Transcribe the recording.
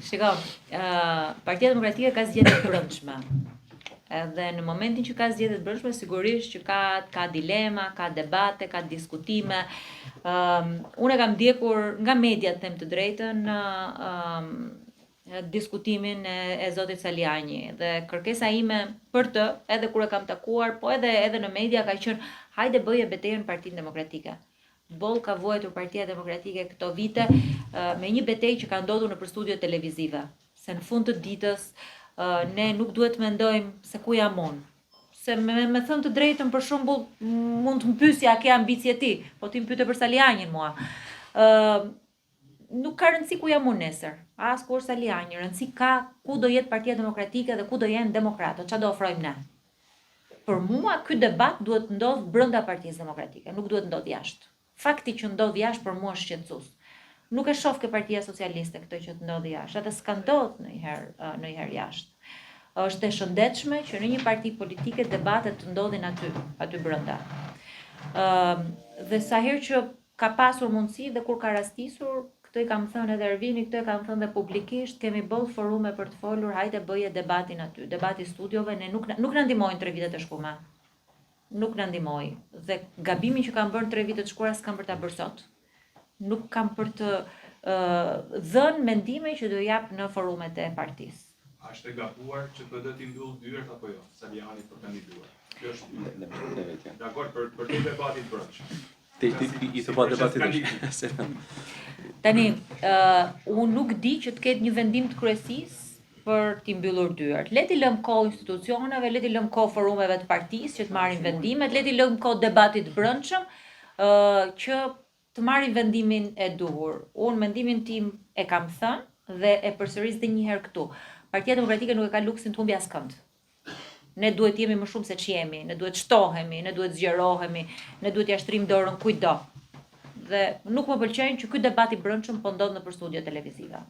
Shiko, Partia Demokratike ka zgjedhje të brendshme. Edhe në momentin që ka zgjedhje të brendshme, sigurisht që ka dilema, ka debate, ka diskutime. Unë e kam ndjekur nga mediat, them të drejtën, diskutimin e zotit Saliani dhe kërkesa ime për të, edhe kur e kam takuar, po edhe në media ka qenë hajde bëje betejën Partinë Demokratike. Boll ka vuajtur Partia Demokratike këto vite me një betejë që ka ndodhur nëpër studio televizive. Se në fund të ditës ne nuk duhet të mendojmë se ku jam unë. Se me thënë të drejtën, për shembull, mund të më pyesja a ke ambicie ti, po ti më pyete për Salianin mua. Nuk ka rëndësi ku jam unë nesër, as ku është Saliani, rëndësi ka ku do jetë Partia Demokratike dhe ku do jenë demokratët, çfarë do ofrojmë ne. Për mua ky debat duhet të ndodh brenda Partisë Demokratike, nuk duhet të ndodh jashtë. Fakti që ndodh jashtë për mua është shqetësues. Nuk e shoh ke Partia Socialiste këtë që të ndodh jashtë, edhe s'ka ndodhur ndonjëherë jashtë. Është e shëndetshme që në një parti politike debatet të ndodhin aty brenda. Dhe sa herë që ka pasur mundësi dhe kur ka rastisur, këtë i kam thënë edhe Ervini, këtë e kam thënë dhe publikisht, kemi boll forume për të folur, hajde bëje debatin aty, debati studiove, ne nuk na ndihmojnë 3 vitet e shkuara. Nuk na ndihmoi. Dhe gabimin që kanë bërë 3 vitet e shkuara s'kan për ta bërë sot. Nuk kanë për të dhënë mendime që do jap në forumet e partisë. A është e gabuar që PD t'i mbyll dyert apo jo? Saliani për kandiduar. Kjo është dakord për të debatin brendshëm. I të pa debatit. Tani, unë nuk di që të ketë një vendim të kryesisë për t'i mbyllur dyert. Le t'i lëm kohë institucioneve, le t'i lëm kohë forumeve të partisë që të marrin vendimet, le t'i lëm kohë debatit brendshëm që të marrin vendimin e duhur. Unë mendimin tim e kam thënë dhe e përsëris edhe një herë këtu. Partia Demokratike nuk e ka luksin të humbi askënd. Ne duhet jemi më shumë se ç'jemi, ne duhet shtohemi, ne duhet zgjerohemi, ne duhet ja shtrim dorën kujtdo. Dhe nuk më pëlqen që ky debat i brendshëm po ndodh nëpër studio televizive.